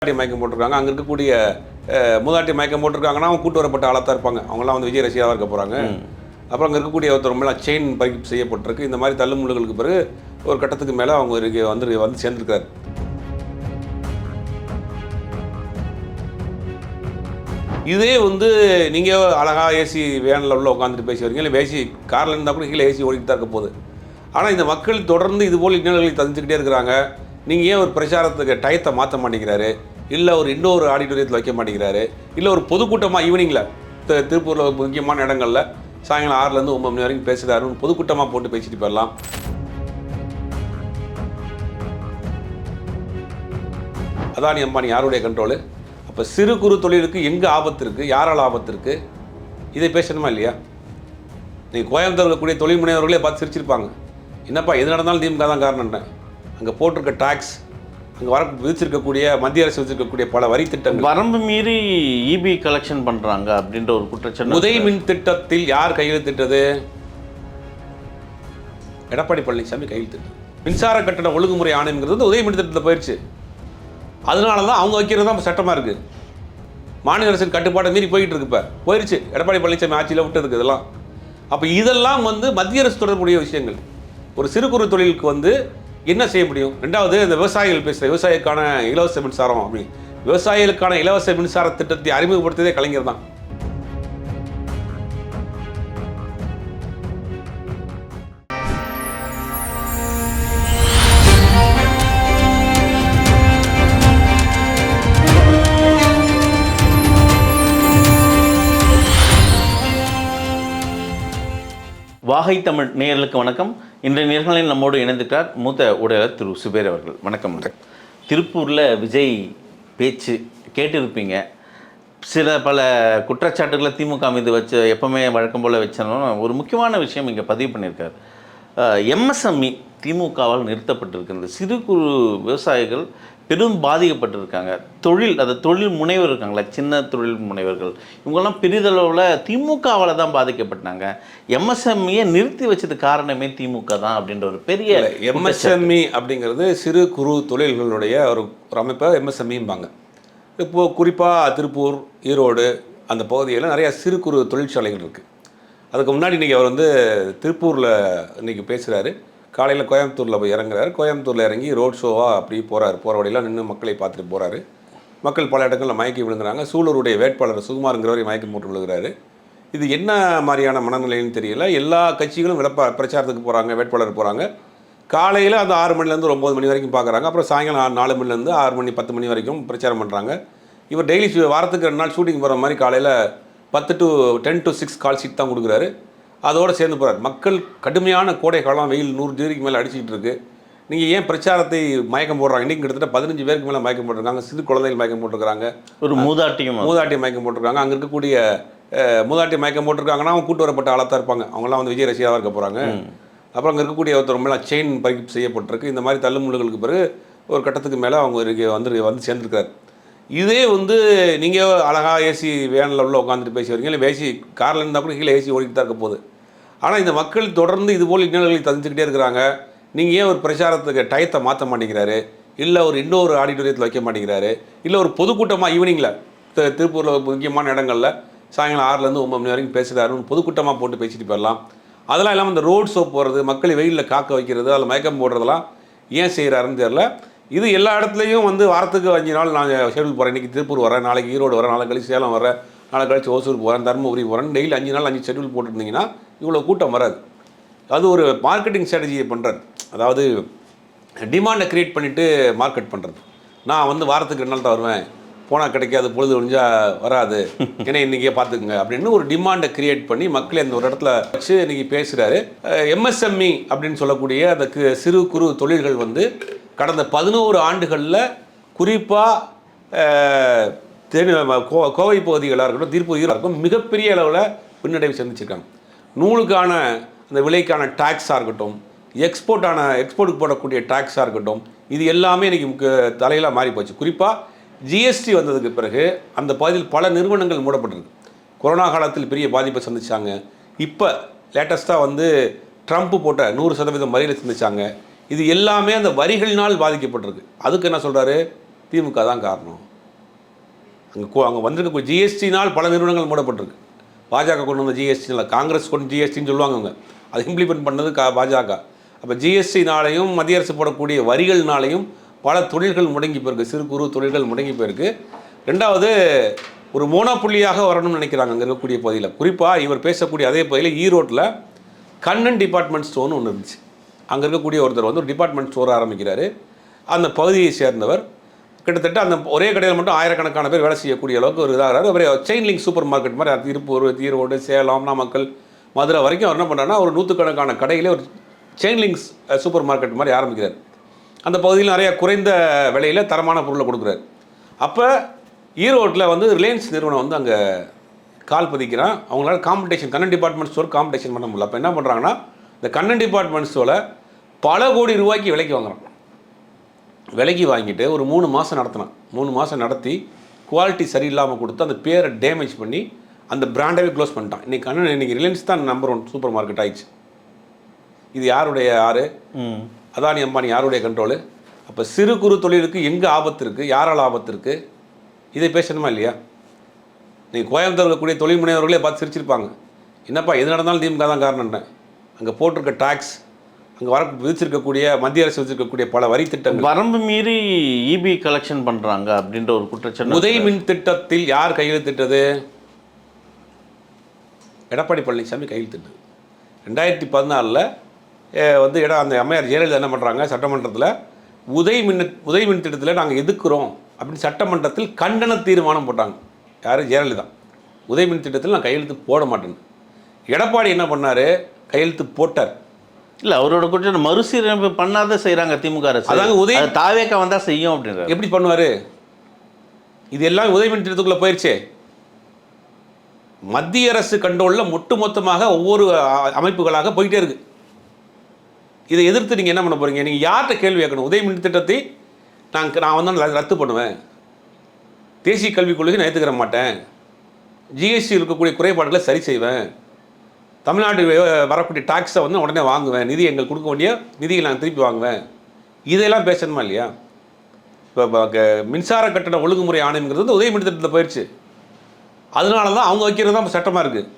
மயக்கம் போட்டிருக்காங்க. அங்கே இருக்கக்கூடிய மூதாட்டி மயக்கம் போட்டிருக்காங்கன்னா அவங்க கூட்டு வரப்பட்ட ஆளாக தான் இருப்பாங்க. அவங்களாம் வந்து விஜய் ரசிகராக இருக்க போகிறாங்க. அப்புறம் அங்கே இருக்கக்கூடிய ஒருத்தர் செயின் பறிப்பு செய்யப்பட்டிருக்கு. இந்த மாதிரி தள்ளுமுள்ளுகளுக்கு பிறகு ஒரு கட்டத்துக்கு மேலே அவங்க வந்து சேர்ந்துருக்காரு. இதே வந்து நீங்கள் அழகாக ஏசி வேனில் உள்ள உட்காந்துட்டு பேசி வரீங்க, இல்லை ஏசி காரில் இருந்தால் கூட கீழே ஏசி ஓடிட்டு தான் இருக்க போகுது. ஆனால் இந்த மக்கள் தொடர்ந்து இதுபோல் இன்னல்களை தந்துக்கிட்டே இருக்கிறாங்க. நீங்கள் ஏன் ஒரு பிரச்சாரத்துக்கு டயத்தை மாற்ற மாட்டேங்கிறாரு, இல்லை ஒரு இன்னொரு ஆடிட்டோரியத்தில் வைக்க மாட்டேங்கிறாரு, இல்லை ஒரு பொதுக்கூட்டமாக ஈவினிங்கில் திருப்பூரில் முக்கியமான இடங்களில் சாயங்காலம் 6லேருந்து 9 மணி வரைக்கும் பேசுகிறாருன்னு பொதுக்கூட்டமாக போட்டு பேசிட்டு போயிடலாம். அதானி அம்பானி யாருடைய கண்ட்ரோலு? அப்போ சிறு குறு தொழிலுக்கு எங்கே ஆபத்து இருக்குது, யாரால் ஆபத்து இருக்குது, இதை பேசணுமா இல்லையா? நீங்கள் கோயம்புத்தூர் இருக்கக்கூடிய தொழில் முனைவர்களே பார்த்து சிரிச்சிருப்பாங்க. என்னப்பா எது நடந்தாலும் திமுக தான் காரணம்ன்றேன். அங்கே போட்டிருக்க டாக்ஸ், அங்கே விதிச்சிருக்கக்கூடிய மத்திய அரசு விதிச்சிருக்கக்கூடிய பல வரி திட்டங்கள் வரம்பு மீறி இபி கலெக்ஷன் பண்ணுறாங்க அப்படின்ற ஒரு குற்றச்சாட்டு. உதய மின் திட்டத்தில் யார் கையெழுத்திட்டது? எடப்பாடி பழனிசாமி கையெழுத்திட்டது. மின்சார கட்டண ஒழுங்குமுறை ஆணையம்ங்கிறது உதய மின் திட்டத்தில் போயிடுச்சு. அதனால தான் அவங்க வைக்கிறது தான் சட்டமாக இருக்குது. மாநில அரசின் கட்டுப்பாடை மீறி போயிட்டு இருக்கு. இப்போ போயிடுச்சு எடப்பாடி பழனிசாமி ஆட்சியில் விட்டதுக்கு இதெல்லாம். அப்போ இதெல்லாம் வந்து மத்திய அரசு தொடர்புடைய விஷயங்கள். ஒரு சிறு குறு தொழிலுக்கு வந்து என்ன செய்ய முடியும்? ரெண்டாவது இந்த விவசாயிகள் பேசுகிற விவசாயிக்கான இலவச மின்சாரம் அப்படி விவசாயிகளுக்கான இலவச மின்சார திட்டத்தை அறிமுகப்படுத்தியதே கலைஞர் தான். வாகை தமிழ் நேயர்களுக்கு வணக்கம். இன்றைய நேர்களில் நம்மோடு இணைந்திருக்கிறார் மூத்த ஊடகர் திரு சுபேர் அவர்கள். வணக்கம். திருப்பூரில் விஜய் பேச்சு கேட்டிருப்பீங்க. பல குற்றச்சாட்டுகளை திமுக மீது வச்சு எப்பவுமே வழக்கம் போல் வச்சோன்னா ஒரு முக்கியமான விஷயம் இங்கே பதிவு பண்ணியிருக்காரு. எம்எஸ்எம்இ திமுகவால் நிறுத்தப்பட்டிருக்கிறது. சிறு குறு விவசாயிகள் பெரும் பாதிக்கப்பட்டிருக்காங்க. தொழில் முனைவர் இருக்காங்களா, சின்ன தொழில் முனைவர்கள், இவங்கெல்லாம் பெரிதளவில் திமுகவால் தான் பாதிக்கப்பட்டாங்க. எம்எஸ்எம்இயை நிறுத்தி வச்சது காரணமே திமுக தான் அப்படின்ற ஒரு பெரிய எம்எஸ்எம்இ அப்படிங்கிறது சிறு குறு தொழில்களுடைய ஒரு அமைப்பை எம்எஸ்எம்இம்பாங்க. இப்போது குறிப்பாக திருப்பூர், ஈரோடு அந்த பகுதியில் நிறையா சிறு குறு தொழிற்சாலைகள் இருக்குது. அதுக்கு முன்னாடி இன்றைக்கி அவர் வந்து திருப்பூரில் இன்றைக்கி பேசுகிறாரு. காலையில் கோயம்புத்தூரில் போய் இறங்குறாரு. கோயம்புத்தூரில் இறங்கி ரோட் ஷோவாக அப்படி போகிறாரு. போகிற வழியெல்லாம் நின்று மக்களை பார்த்துட்டு போகிறாரு. மக்கள் பல இடங்களில் மயக்கி விழுங்குறாங்க. சூலூருடைய வேட்பாளர் சுகுமாருங்கிறவரை மயக்கி போட்டு விழுகிறாரு. இது என்ன மாதிரியான மனநிலைன்னு தெரியல. எல்லா கட்சிகளும் பிரச்சாரத்துக்கு போகிறாங்க, வேட்பாளர் போகிறாங்க. காலையில் அந்த 6 மணிலேருந்து 9 மணி வரைக்கும் பார்க்குறாங்க. அப்புறம் சாயங்காலம் 4 மணிலேருந்து 6 மணி 10 மணி வரைக்கும் பிரச்சாரம் பண்ணுறாங்க. இவர் டெய்லி வாரத்துக்கு 2 நாள் ஷூட்டிங் போகிற மாதிரி காலையில் 10 to 6 கால் ஷீட் தான் கொடுக்குறாரு. அதோடு சேர்ந்து போகிறார். மக்கள் கடுமையான கோடை காலம், வெயில் 100 டிகிரிக்கு மேலே அடிச்சுக்கிட்டு இருக்குது. நீங்கள் ஏன் பிரச்சாரத்தை மயக்கம் போடுறாங்க? இன்றைக்கி கிட்டத்தட்ட 15 பேருக்கு மேலே மயக்கம் போட்டிருக்காங்க. சிறு குழந்தைகள் மயக்கம் போட்டிருக்காங்க. ஒரு மூதாட்டி மயக்கம் போட்டிருக்காங்க. அங்கே இருக்கக்கூடிய மூதாட்டி மயக்கம் போட்டிருக்காங்கன்னா அவங்க கூட்டு வரப்பட்ட ஆளாக தான் இருப்பாங்க. அவங்களாம் வந்து விஜய் ரசிகராக இருக்க போகிறாங்க. அப்புறம் அங்கே இருக்கக்கூடிய ஒருத்தர் செயின் பறிப்பு செய்யப்பட்டிருக்கு. இந்த மாதிரி தள்ளுமுள்ளுகளுக்கு பிறகு ஒரு கட்டத்துக்கு மேலே அவங்க வந்து சேர்ந்துருக்காரு. இதே வந்து நீங்கள் அழகாக ஏசி வேனில் உள்ள உட்காந்துட்டு பேசி வரீங்க, இல்லை ஏசி காரில் இருந்தால் கூட கீழே ஏசி ஓடிட்டு தான் இருக்க போகுது. ஆனால் இந்த மக்கள் தொடர்ந்து இதுபோல் இன்னல்களை தந்துக்கிட்டே இருக்கிறாங்க. நீங்கள் ஏன் ஒரு பிரச்சாரத்துக்கு டயத்தை மாற்ற மாட்டேங்கிறாரு, இல்லை ஒரு இன்னொரு ஆடிட்டோரியத்தில் வைக்க மாட்டேங்கிறாரு, இல்லை ஒரு பொதுக்கூட்டமாக ஈவினிங்கில் திருப்பூரில் முக்கியமான இடங்களில் சாயங்காலம் 6லேருந்து 9 மணி வரைக்கும் பேசுகிறாருன்னு பொதுக்கூட்டமாக போட்டு பேசிட்டு போயிடலாம். அதெல்லாம் இல்லாமல் இந்த ரோட் ஷோ போகிறது, மக்களை வெயிலில் காக்க வைக்கிறது, அதில் மயக்கம் போடுறதெல்லாம் ஏன் செய்கிறாருன்னு தெரில. இது எல்லா இடத்துலையும் வந்து வாரத்துக்கு 5 நாள் நான் ஷெடியூல் போகிறேன். இன்றைக்கி திருப்பூர் வரேன், நாளைக்கு ஈரோடு வரேன், நாளை கழிச்சு சேலம் வரேன், நாளை கழிச்சு ஓசூர் போகிறேன், தருமபுரி போகிறேன், டெய்லி 5 நாள் 5 ஷெடியூல் போட்டுருந்தீங்கன்னா இவ்வளோ கூட்டம் வராது. அது ஒரு மார்க்கெட்டிங் ஸ்ட்ராட்டஜியை பண்ணுறது. அதாவது டிமாண்டை க்ரியேட் பண்ணிவிட்டு மார்க்கெட் பண்ணுறது. நான் வந்து வாரத்துக்கு 2 நாள் தான் வருவேன், போனால் கிடைக்காது, பொழுது ஒழிஞ்சால் வராது, ஏன்னா இன்றைக்கே பார்த்துக்குங்க அப்படின்னு ஒரு டிமாண்டை க்ரியேட் பண்ணி மக்களை அந்த ஒரு இடத்துல வச்சு இன்றைக்கி பேசுகிறாரு. எம்எஸ்எம்இ அப்படின்னு சொல்லக்கூடிய அந்த சிறு குறு தொழில்கள் வந்து கடந்த 11 ஆண்டுகளில் குறிப்பாக கோவை பகுதிகளாக இருக்கட்டும், திருப்பூர் இருக்கட்டும், மிகப்பெரிய அளவில் பின்னடைவு சந்திச்சிருக்காங்க. நூலுக்கான அந்த விலைக்கான டேக்ஸாக இருக்கட்டும், எக்ஸ்போர்ட்டுக்கு போடக்கூடிய டேக்ஸாக இருக்கட்டும், இது எல்லாமே இன்றைக்கி தலையிலாக மாறி போச்சு. குறிப்பாக ஜிஎஸ்டி வந்ததுக்கு பிறகு அந்த பகுதியில் பல நிறுவனங்கள் மூடப்பட்டிருக்கு. கொரோனா காலத்தில் பெரிய பாதிப்பை சந்திச்சாங்க. இப்போ லேட்டஸ்ட்டாக வந்து ட்ரம்ப் போட்ட 100% வரிகளை சந்திச்சாங்க. இது எல்லாமே அந்த வரிகளினால் பாதிக்கப்பட்டிருக்கு. அதுக்கு என்ன சொல்கிறாரு? திமுக தான் காரணம். அங்கே வந்திருக்க ஜிஎஸ்டினால் பல நிறுவனங்கள் மூடப்பட்டிருக்கு. பாஜக கொண்டு வந்த ஜிஎஸ்டினால், காங்கிரஸ் கொண்டு ஜிஎஸ்டின்னு சொல்லுவாங்க அவங்க, அதை இம்ப்ளிமெண்ட் பண்ணது பாஜக. அப்போ ஜிஎஸ்டினாலையும் மத்திய அரசு போடக்கூடிய வரிகள்னாலையும் பல தொழில்கள் முடங்கி போயிருக்கு, சிறு குறு தொழில்கள் முடங்கி போயிருக்கு. ரெண்டாவது, ஒரு மோனோப்புள்ளியாக வரணும்னு நினைக்கிறாங்க அங்கே இருக்கக்கூடிய பகுதியில். குறிப்பாக இவர் பேசக்கூடிய அதே பகுதியில் ஈரோட்டில் கண்ணன் டிபார்ட்மெண்ட் ஸ்டோர்னு ஒன்று இருந்துச்சு. அங்கே இருக்கக்கூடிய ஒருத்தர் வந்து ஒரு டிபார்ட்மெண்ட் ஸ்டோர் ஆரம்பிக்கிறாரு. அந்த பகுதியை சேர்ந்தவர். கிட்டத்தட்ட அந்த ஒரே கடையில் மட்டும் ஆயிரக்கணக்கான பேர் வேலை செய்யக்கூடிய அளவுக்கு ஒரு இதாகிறாரு. அவரே செயின் லிங்க் சூப்பர் மார்க்கெட் மாதிரி திருப்பூர், ஈரோடு, சேலம், நாமக்கல், மதுரை வரைக்கும் அவர் என்ன பண்ணுறாருன்னா ஒரு 100கணக்கான கடையிலே ஒரு செயின் லிங்க்ஸ் சூப்பர் மார்க்கெட் மாதிரி ஆரம்பிக்கிறார். அந்த பகுதியில் நிறைய குறைந்த விலையில் தரமான பொருளை கொடுக்குறாரு. அப்போ ஈரோட்டில் வந்து ரிலையன்ஸ் நிறுவனம் வந்து அங்கே கால் பதிக்கிறான். அவங்களால competition, Kannan department store competition பண்ண முடியல. அப்போ என்ன பண்ணுறாங்கன்னா இந்த கண்ணன் டிபார்ட்மெண்ட் ஸ்டோரில் பல கோடி ரூபாய்க்கு விலைக்கு வாங்குறான். விலைக்கு வாங்கிட்டு ஒரு 3 மாதம் நடத்தினான். 3 மாதம் நடத்தி குவாலிட்டி சரியில்லாமல் கொடுத்து அந்த பேரை டேமேஜ் பண்ணி அந்த பிராண்டவே க்ளோஸ் பண்ணிட்டான். இன்றைக்கி கண்ணன், இன்றைக்கி ரிலையன்ஸ் தான் நம்பர் 1 சூப்பர் மார்க்கெட் ஆயிடுச்சு. இது யாருடைய அதானி அம்பானி யாருடைய கண்ட்ரோலு? அப்போ சிறு குறு தொழிலுக்கு எங்கே ஆபத்து இருக்குது, யாரால் ஆபத்து இருக்குது, இதை பேசணுமா இல்லையா? நீங்கள் கோயம்புத்தூர் இருக்கக்கூடிய தொழில் முனைவர்களே பார்த்து சிரிச்சிருப்பாங்க. என்னப்பா எது நடந்தாலும் திமுக தான் காரணம்ன்றேன். அங்கே போட்டிருக்க டாக்ஸ், அங்கே விதிச்சிருக்கக்கூடிய மத்திய அரசு விதிச்சிருக்கக்கூடிய பல வரி திட்டங்கள், வரம்பு மீறி இபி கலெக்ஷன் பண்ணுறாங்க அப்படின்ற ஒரு குற்றச்சாட்டு. உதய் மின் திட்டத்தில் யார் கையெழுத்திட்டது? எடப்பாடி பழனிசாமி கையெழுத்திட்டது. 2014 வந்து அந்த அம்மையார் ஜெயலலிதா என்ன பண்ணுறாங்க, சட்டமன்றத்தில் உதய் மின் திட்டத்தில் நாங்கள் எதிர்க்கிறோம் அப்படின்னு சட்டமன்றத்தில் கண்டன தீர்மானம் போட்டாங்க. யார்? ஜெயலலிதா. உதய் மின் திட்டத்தில் நான் கையெழுத்து போட மாட்டேன்னு. எடப்பாடி என்ன பண்ணார்? கையெழுத்து போட்டார். இல்லை, அவரோட குற்றம் மறுசீரமைப்பு பண்ணாத செய்கிறாங்க திமுக அரசு. அதாங்க தாவேக்கா வந்தால் செய்யும் அப்படின்ற. எப்படி பண்ணுவார்? இது எல்லாம் உதய் மின் திட்டத்துக்குள்ளே போயிடுச்சே. மத்திய அரசு கண்ட்ரோலில் ஒட்டுமொத்தமாக ஒவ்வொரு அமைப்புகளாக போயிட்டே இருக்கு. இதை எதிர்த்து நீங்கள் என்ன பண்ண போகிறீங்க? நீங்கள் யார்கிட்ட கேள்வி கேட்கணும்? உதய் மின் திட்டத்தை நான் வந்து ரத்து பண்ணுவேன், தேசிய கல்விக் கொள்கையை நான் ஏற்றுக்கிற மாட்டேன், ஜிஎஸ்டி இருக்கக்கூடிய குறைபாடுகளை சரி செய்வேன், தமிழ்நாடு வரக்கூடிய டாக்ஸை வந்து உடனே வாங்குவேன், நிதி எங்களுக்கு கொடுக்க வேண்டிய நிதியை நான் திருப்பி வாங்குவேன், இதெல்லாம் பேசணுமா இல்லையா? இப்போ மின்சார கட்டண ஒழுங்குமுறை ஆணையங்கிறது வந்து உதய் மின் திட்டத்தில் போயிடுச்சு. அதனால தான் அவங்க வைக்கிறது தான் இப்போ சட்டமாக இருக்குது.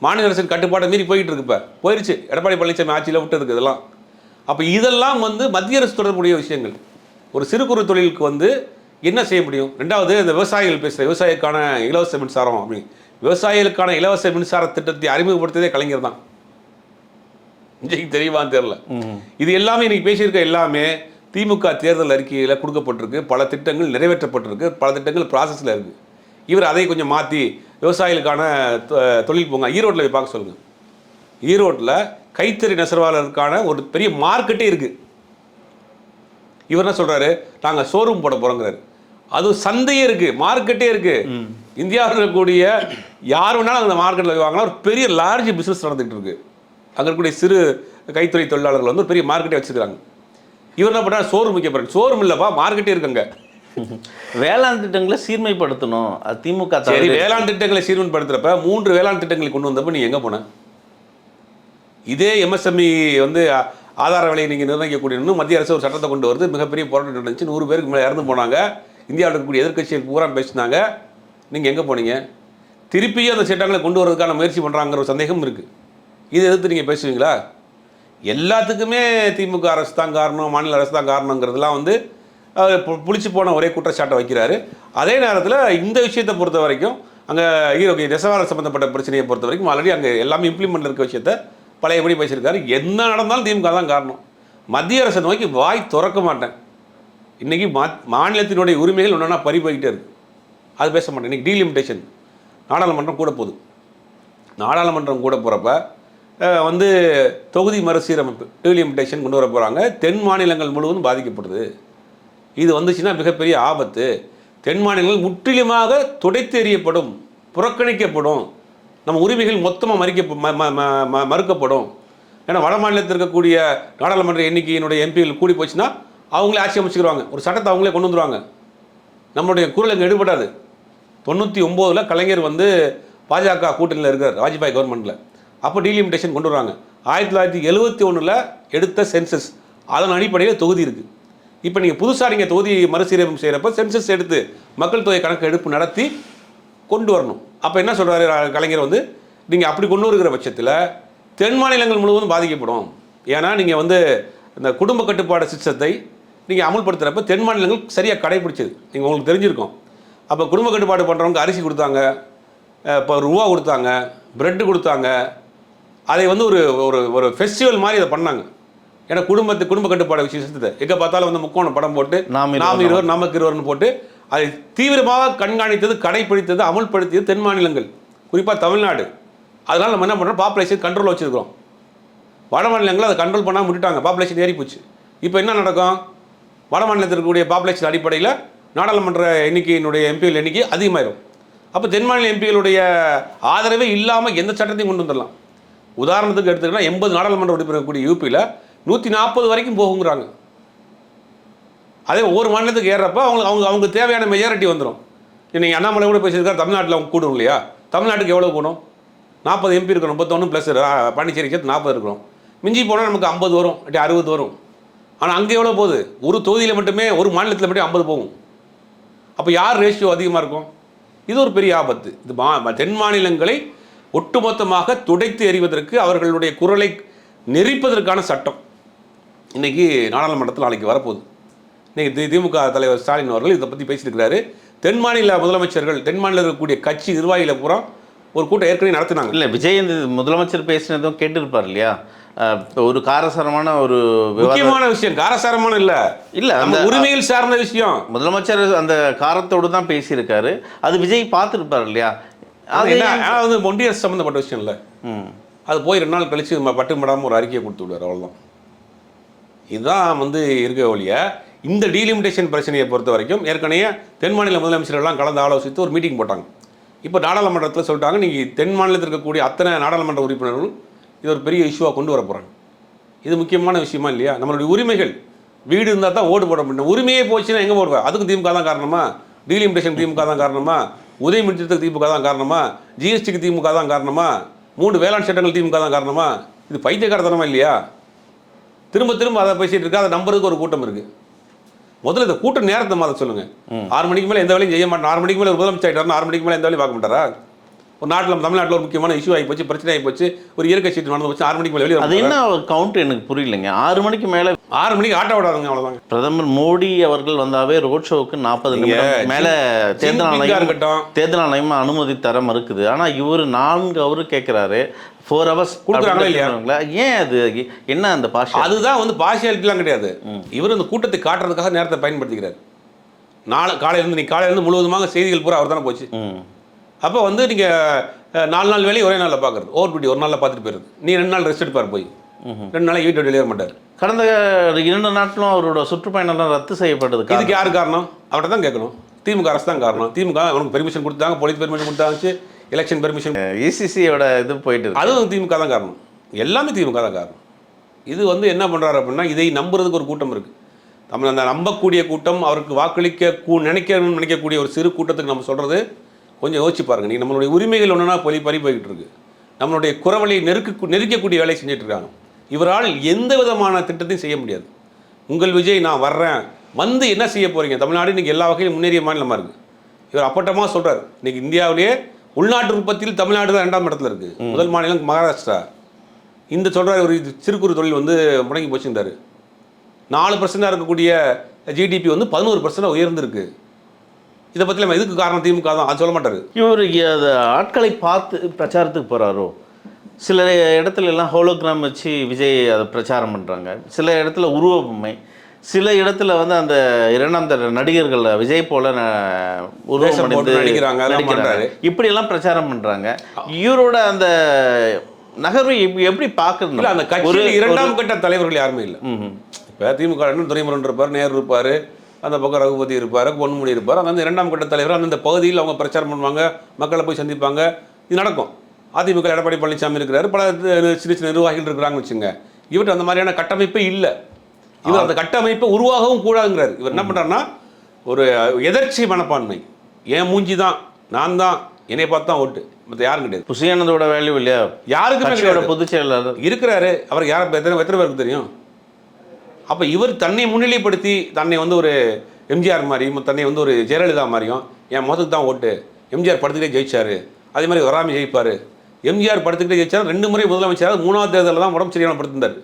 மாநில அரசின் கட்டுப்பாட்டை மீறி போயிட்டு இருக்கு. இப்போ போயிடுச்சு, எடப்பாடி பழனிசாமி ஆட்சியில் விட்டுருக்கு இதெல்லாம். அப்போ இதெல்லாம் வந்து மத்திய அரசு தொடர்புடைய விஷயங்கள். ஒரு சிறு குறு தொழிலுக்கு வந்து என்ன செய்ய முடியும்? ரெண்டாவது, இந்த விவசாயிகள் பேசுகிற விவசாயிக்கான இலவச மின்சாரம் அப்படி, விவசாயிகளுக்கான இலவச மின்சார திட்டத்தை அறிமுகப்படுத்ததே கலைஞர் தான். இன்றைக்கு தெரியுமான்னு தெரியல. இது எல்லாமே இன்னைக்கு பேசியிருக்க எல்லாமே திமுக தேர்தல் அறிக்கையில் கொடுக்கப்பட்டிருக்கு. பல திட்டங்கள் நிறைவேற்றப்பட்டிருக்கு, பல திட்டங்கள் ப்ராசஸில் இருக்குது. இவர் அதை கொஞ்சம் மாற்றி விவசாயிகளுக்கான தொழில் போங்க, ஈரோட்டில் போய் பார்க்க சொல்லுங்கள். ஈரோட்டில் கைத்தறி நெசவாளருக்கான ஒரு பெரிய மார்க்கெட்டே இருக்குது. இவர் என்ன சொல்கிறாரு? நாங்கள் ஷோரூம் போட போகிறோங்கிறாரு. அது சந்தையே இருக்குது, மார்க்கெட்டே இருக்குது. இந்தியாவில் இருக்கக்கூடிய யார் வேணாலும் அந்த மார்க்கெட்டில் போய் வாங்கினா ஒரு பெரிய லார்ஜ் பிஸ்னஸ் நடந்துகிட்டு இருக்குது. அங்கே இருக்கக்கூடிய சிறு கைத்தறி தொழிலாளர்கள் வந்து ஒரு பெரிய மார்க்கெட்டே வச்சுருக்காங்க. இவர் என்ன பண்ணுறாரு? ஷோரூம் வைக்க போகிறாங்க. ஷோரூம் இல்லைப்பா, மார்க்கெட்டே இருக்குங்க. வேளாண் திட்டங்களை சீர்மைப்படுத்தணும் திமுக. சரி, வேளாண் திட்டங்களை சீர்மைப்படுத்துறப்ப 3 வேளாண் திட்டங்களை கொண்டு வந்தப்போ நீ எங்கே போன? இதே எம்எஸ்எம்இ வந்து ஆதார விலையை நீங்கள் நிர்ணயிக்கக்கூடிய மத்திய அரசு ஒரு சட்டத்தை கொண்டு வருது. மிகப்பெரிய போராட்டம் நடந்துச்சு. 100 பேருக்கு மேலே இறந்து போனாங்க. இந்தியாவில் இருக்கக்கூடிய எதிர்க்கட்சிகள் பூரா பேசினாங்க. நீங்கள் எங்கே போனீங்க? திருப்பியும் அந்த சட்டங்களை கொண்டு வரதுக்கான முயற்சி பண்ணுறாங்கிற ஒரு சந்தேகம் இருக்குது. இதை எதிர்த்து நீங்கள் பேசுவீங்களா? எல்லாத்துக்குமே திமுக அரசு தான் காரணம், மாநில அரசு தான் காரணங்கிறதுலாம் வந்து புளிச்சு போன ஒரே குற்றச்சாட்டை வைக்கிறாரு. அதே நேரத்தில் இந்த விஷயத்தை பொறுத்த வரைக்கும் அங்கே நெசவாளர் சம்மந்தப்பட்ட பிரச்சனையை பொறுத்த வரைக்கும் ஆல்ரெடி அங்கே எல்லாமே இம்ப்ளிமெண்ட் இருக்க விஷயத்த பழையபடி பேசியிருக்காரு. என்ன நடந்தாலும் திமுக தான் காரணம். மத்திய அரசை நோக்கி வாய் திறக்க மாட்டேன். இன்றைக்கி மாநிலத்தினுடைய உரிமைகள் ஒன்றா பறி போய்கிட்டே இருக்குது. அது பேச மாட்டேன். இன்றைக்கி டீலிமிட்டேஷன் நாடாளுமன்றம் கூட போகுது. நாடாளுமன்றம் கூட போகிறப்ப வந்து தொகுதி மறுசீரமைப்பு டீலிமிட்டேஷன் கொண்டு வர போகிறாங்க. தென் மாநிலங்கள் முழுவதும் பாதிக்கப்படுது. இது வந்துச்சுன்னா மிகப்பெரிய ஆபத்து. தென் மாநிலங்கள் முற்றிலுமாக துடைத்து எறியப்படும், புறக்கணிக்கப்படும், நம்ம உரிமைகள் மொத்தமாக மறுக்கப்படும். ஏன்னா வட மாநிலத்தில் இருக்கக்கூடிய நாடாளுமன்ற எண்ணிக்கையினுடைய எம்பிகள் கூடி போச்சுன்னா அவங்களே ஆட்சி அமைச்சுக்கிறாங்க. ஒரு சட்டத்தை அவங்களே கொண்டு வந்துடுவாங்க. நம்மளுடைய குரல் அங்கே எடுபடாது. 99 கலைஞர் வந்து பாஜக கூட்டணியில் இருக்கார், வாஜ்பாய் கவர்மெண்ட்டில். அப்போ டீலிமிட்டேஷன் கொண்டு வராங்க. 1971 எடுத்த சென்சஸ், அதன் அடிப்படையில் தொகுதி இருக்குது. இப்போ நீங்கள் புதுசாக நீங்கள் தொகுதி மறுசீரமைப்பு செய்கிறப்ப சென்சஸ் எடுத்து மக்கள் தொகை கணக்கு எடுப்பு நடத்தி கொண்டு வரணும். அப்போ என்ன சொல்கிறாரு கலைஞர் வந்து, நீங்கள் அப்படி கொண்டு வருகிற பட்சத்தில் தென் மாநிலங்கள் முழுவதும் பாதிக்கப்படும். ஏன்னா நீங்கள் வந்து இந்த குடும்ப கட்டுப்பாடு சிஸ்டத்தை நீங்கள் அமல்படுத்துகிறப்ப தென் மாநிலங்கள் சரியாக கடைபிடிச்சது நீங்கள் உங்களுக்கு தெரிஞ்சிருக்கும். அப்போ குடும்ப கட்டுப்பாடு பண்ணுறவங்க அரிசி கொடுத்தாங்க, இப்போ ரூபா கொடுத்தாங்க, பிரெட்டு கொடுத்தாங்க. அதை வந்து ஒரு ஒரு ஒரு ஃபெஸ்டிவல் மாதிரி இதை பண்ணாங்க. ஏன்னா குடும்ப கட்டுப்பாடு விஷயத்தை எங்கே பார்த்தாலும் வந்து முக்கோண படம் போட்டு நாம் இருவர் நமக்கு இருவர்னு போட்டு அதை தீவிரமாக கண்காணித்தது, கடைப்பிடித்தது, அமல்படுத்தியது தென் மாநிலங்கள், குறிப்பாக தமிழ்நாடு. அதனால் நம்ம என்ன பண்ணுறோம், பாப்புலேஷன் கண்ட்ரோல் வச்சுருக்கிறோம். வட மாநிலங்கள் அதை கண்ட்ரோல் பண்ணாமல் விட்டுட்டாங்க, பாப்புலேஷன் ஏறி போச்சு. இப்போ என்ன நடக்கும், வட மாநிலத்தில் இருக்கக்கூடிய பாப்புலேஷன் அடிப்படையில் நாடாளுமன்ற எண்ணிக்கையினுடைய எம்பிகள் எண்ணிக்கை அதிகமாயிடும். அப்போ தென் மாநில எம்பிகளுடைய ஆதரவே இல்லாமல் எந்த சட்டத்தையும் கொண்டு வந்துடலாம். உதாரணத்துக்கு எடுத்துக்கிட்டால் 80 நாடாளுமன்ற உறுப்பினர் கூடிய யூபியில் 140 வரைக்கும் போகுங்கிறாங்க. அதே ஒவ்வொரு மாநிலத்துக்கு ஏறப்போ அவங்க தேவையான மெஜாரிட்டி வந்துடும். நீங்கள் அண்ணாமலை கூட பேசியிருக்காரு, தமிழ்நாட்டில் அவங்க கூடும் இல்லையா, தமிழ்நாட்டுக்கு எவ்வளோ கூடும், 40 எம்பி இருக்கணும், 31 ப்ளஸ் பாண்டிச்சேரி சேர்த்து 40 இருக்கிறோம். மிஞ்சி போனால் நமக்கு 50 வரும், 60 வரும். ஆனால் அங்கே எவ்வளோ போகுது, ஒரு தொகுதியில் மட்டுமே, ஒரு மாநிலத்தில் மட்டும் 50 போகும். அப்போ யார் ரேஷியோ அதிகமாக இருக்கும்? இது ஒரு பெரிய ஆபத்து. இது தென் மாநிலங்களை ஒட்டுமொத்தமாக துடைத்து எறிவதற்கு, அவர்களுடைய குரலை நெரிப்பதற்கான சட்டம் இன்றைக்கி நாடாளுமன்றத்தில் நாளைக்கு வரப்போகுது. இன்றைக்கி திமுக தலைவர் ஸ்டாலின் அவர்கள் இதை பற்றி பேசியிருக்கிறாரு. தென் மாநில முதலமைச்சர்கள், தென் மாநில இருக்கக்கூடிய கட்சி நிர்வாகிகளை பூரா ஒரு கூட்டம் ஏற்கனவே நடத்தினாங்க. இல்லை, விஜய் முதலமைச்சர் பேசினதும் கேட்டிருப்பார் இல்லையா, ஒரு காரசாரமான ஒரு முக்கியமான விஷயம், காரசாரமான இல்லை அந்த உரிமையில் சார்ந்த விஷயம். முதலமைச்சர் அந்த காரத்தோடு தான் பேசியிருக்காரு, அது விஜய் பார்த்துருப்பார் இல்லையா. அது வந்து ஒன்றிய அரசு சம்மந்தப்பட்ட விஷயம் இல்லை. அது போய் 2 நாள் கழிச்சு பட்டுப்படாமல் ஒரு அறிக்கையை கொடுத்து விடுவார், அவ்வளோதான். இதுதான் வந்து இருக்க ஒழிய இந்த டீலிமிட்டேஷன் பிரச்சனையை பொறுத்த வரைக்கும் ஏற்கனவே தென் மாநில முதலமைச்சர்கள்லாம் கலந்து ஆலோசித்து ஒரு மீட்டிங் போட்டாங்க. இப்போ நாடாளுமன்றத்தில் சொல்லிட்டாங்க, நீங்கள் தென் மாநிலத்தில் இருக்கக்கூடிய அத்தனை நாடாளுமன்ற உறுப்பினர்களும் இது ஒரு பெரிய இஷ்யூவாக கொண்டு வர போகிறாங்க. இது முக்கியமான விஷயமா இல்லையா? நம்மளுடைய உரிமைகள், வீடு இருந்தால் தான் ஓட்டு போட முடியும். உரிமையே போச்சுன்னா எங்கே போடுவேன்? அதுக்கு திமுக தான் காரணமா? டீலிமிட்டேஷன் திமுக தான் காரணமா? உதயமிட்டத்துக்கு திமுக தான் காரணமா? ஜிஎஸ்டிக்கு திமுக தான் காரணமா? 3 வேளாண் சட்டங்கள் திமுக தான் காரணமா? இது பைத்தியக்காரத்தனமா இல்லையா? திரும்ப திரும்ப அதை பேசிட்டு இருக்கா. அதை நம்புறதுக்கு ஒரு கூட்டம் இருக்குது. முதல்ல இந்த கூட்டம் நேரத்தை மாற்ற சொல்லுங்கள். 6 மணிக்கு மேலே எந்த வேலையும் செய்ய மாட்டேன். 6 மணிக்கு மேலே ஒரு முதலமைச்சர் ஆகிட்டாருன்னா 6 மணிக்கு மேலே எந்த வேலையும் பார்க்க மாட்டாரா? ஒரு நாட்டில், தமிழ்நாட்டில் ஒரு முக்கியமான இஷ்யூ ஆகி போச்சு, பிரச்சனை ஆகி போச்சு, ஒரு இயற்கை சீட்டு நடந்து போச்சு, 6 மணிக்கு மேலே வெளியே. அது என்ன கவுண்ட் எனக்கு புரியலைங்க. 6 மணிக்கு மேலே, 6 மணிக்கு ஆட்ட விடாதுங்க, அவ்வளோதாங்க. பிரதமர் மோடி அவர்கள் வந்தாவே ரோட் ஷோவுக்கு 40 நிமிடம் மேலே தேர்தல் ஆணையம் அனுமதி தர மறுக்குது. ஆனால் இவர் 4 அவரு கேட்குறாரு, 4 hours கொடுக்குறாங்களா இல்லையா? ஏன் அது என்ன அந்த பாஷை? அதுதான் வந்து பார்ஷியாலிட்டிலாம் கிடையாது. இவர் இந்த கூட்டத்தை காட்டுறதுக்காக நேரத்தை பயன்படுத்திக்கிறார். காலையிலேருந்து முழுவதுமாக செய்திகள் பூரா அவர் தானே போச்சு. அப்போ வந்து நீங்கள் 4 நாள் வேலையை ஒரே நாளில் பார்க்குறது, ஓவர் டியூட்டி ஒரு நாளில் பார்த்துட்டு போயிருது. நீ 2 நாள் ரெஸ்ட் எடுப்பார், போய் 2 நாளைக்கு வீட்டை வெளியே வர மாட்டார். கடந்த 2 நாட்களும் அவரோட சுற்றுப்பயணம்லாம் ரத்து செய்யப்பட்டது. இதுக்கு யார் காரணம்? அவர்கிட்ட தான் கேட்கணும். திமுக அரசு தான் காரணம். திமுக அவனுக்கு பெர்மிஷன் கொடுத்தாங்க, போலீஸ் பெர்மிஷன் கொடுத்தாச்சு, எலெக்ஷன் பெர்மிஷன், இசிசியோட இது போயிட்டு, அதுவும் திமுக தான் காரணம். எல்லாமே திமுக தான் காரணம். இது வந்து என்ன பண்ணுறாரு அப்படின்னா, இதை நம்புறதுக்கு ஒரு கூட்டம் இருக்குது. நம்ம அந்த நம்பக்கூடிய கூட்டம், அவருக்கு வாக்களிக்க நினைக்கக்கூடிய ஒரு சிறு கூட்டத்துக்கு நம்ம சொல்கிறது கொஞ்சம் யோசிச்சு பாருங்கள். நீங்கள் நம்மளுடைய உரிமைகள் ஒன்றுனா பறி போய்கிட்டு இருக்கு. நம்மளுடைய குரவலை நெருக்கக்கூடிய வேலையை செஞ்சுட்டு இருக்காங்க. இவரால் எந்த விதமான திட்டத்தையும் செய்ய முடியாது. உங்கள் விஜய் நான் வர்றேன், வந்து என்ன செய்ய போகிறீங்க? தமிழ்நாடு இன்றைக்கி எல்லா வகையிலும் முன்னேறிய மாநிலமாக இருக்குது. இவர் அப்பட்டமாக சொல்கிறார், இன்றைக்கி இந்தியாவிலேயே உள்நாட்டு உற்பத்தியில் தமிழ்நாடு தான் 2ஆம் இடத்துல இருக்குது. முதல் மாநிலம் மகாராஷ்டிரா. இந்த சொல்கிறார், ஒரு சிறு குறு தொழில் வந்து முடங்கி போச்சுருந்தார். 4% இருக்கக்கூடிய ஜிடிபி வந்து 11% உயர்ந்திருக்கு. இதை பற்றி நம்ம இதுக்கு காரணம் திமுக தான், அது சொல்ல மாட்டார். இவர் ஆட்களை பார்த்து பிரச்சாரத்துக்கு போகிறாரோ? சில இடத்துல எல்லாம் ஹோலோகிராம் வச்சு விஜய் அதை பிரச்சாரம் பண்ணுறாங்க, சில இடத்துல உருவ பொம்மை, சில இடத்துல வந்து அந்த 2ஆம் தர நடிகர்கள் விஜய் போல உருவம் நடிக்கிறாங்க, இப்படியெல்லாம் பிரச்சாரம் பண்ணுறாங்க. இவரோட அந்த நகர்வை எப்படி பார்க்குறது? அந்த கட்சியில் 2ஆம் கட்ட தலைவர்கள் யாருமே இல்லை. இப்போ திமுக துரைமுருகன் இருப்பார், நேரு இருப்பார், அந்த பக்கம் ரகுபதி இருப்பார், பொன்முடி இருப்பார். அந்த 2ஆம் கட்ட தலைவர் அந்தந்த பகுதியில் அவங்க பிரச்சாரம் பண்ணுவாங்க, மக்களை போய் சந்திப்பாங்க, இது நடக்கும். அதிமுக எடப்பாடி பழனிசாமி இருக்கிறாரு, பல சின்ன சின்ன நிர்வாகிகள் இருக்கிறாங்கன்னு வச்சுங்க. இவர்கிட்ட அந்த மாதிரியான கட்டமைப்பே இல்லை. இவர் அந்த கட்டமைப்பை உருவாகவும் கூடாதுங்கிறார். இவர் என்ன பண்ணுறாருன்னா, ஒரு எதர்ச்சி மனப்பான்மை, என் மூஞ்சி தான், நான் தான், என்னை பார்த்து தான் ஓட்டு, மற்ற யாரும் கிடையாது. புசியானந்தோட வேல்யூ இல்லையா? யாருக்குமே பொதுச் செயலாளர் இருக்கிறாரு. அவருக்கு யாரை எத்தனை பேருக்கு தெரியும்? அப்போ இவர் தன்னை முன்னிலைப்படுத்தி தன்னை வந்து ஒரு எம்ஜிஆர் மாதிரியும் தன்னை வந்து ஒரு ஜெயலலிதா மாதிரியும் என் முகத்துக்கு தான் ஓட்டு, எம்ஜிஆர் படுத்துக்கிட்டே ஜெயிச்சார், அதே மாதிரி வராமல் ஜெயிப்பார், எம்ஜிஆர் படுத்துக்கிட்டே ஜெயிச்சார், 2 முறை முதலமைச்சர், 3வது தேர்தலில் தான் உடம்பு சரியான படுத்திருந்தார்,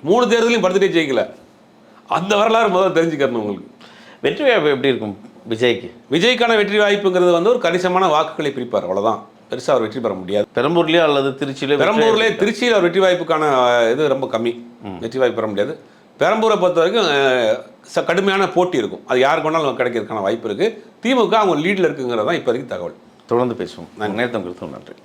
3 தேர்தலையும் படுத்துகிட்டே ஜெயிக்கல. அந்த வரலாறு முதல்ல தெரிஞ்சுக்கணும் உங்களுக்கு. வெற்றி வாய்ப்பு எப்படி இருக்கும் விஜய்க்கு? விஜய்க்கான வெற்றி வாய்ப்புங்கிறது வந்து ஒரு கணிசமான வாக்குகளை பிரிப்பார், அவ்வளோதான். பெருசாக அவர் வெற்றி பெற முடியாது. பெரம்பூர்லேயோ அல்லது திருச்சியில? திருச்சியில் அவர் வெற்றி வாய்ப்புக்கான இது ரொம்ப கம்மி, வெற்றி வாய்ப்பு பெற முடியாது. பெரம்பூரை பொறுத்த வரைக்கும் கடுமையான போட்டி இருக்கும், அது யாருக்கு வேணாலும் கிடைக்கிறதுக்கான வாய்ப்பு இருக்குது. திமுக அவங்க லீடில் இருக்குங்கிறது தான் இப்போதைக்கு தகவல். தொடர்ந்து பேசுவோம். நேரத்தை நன்றி.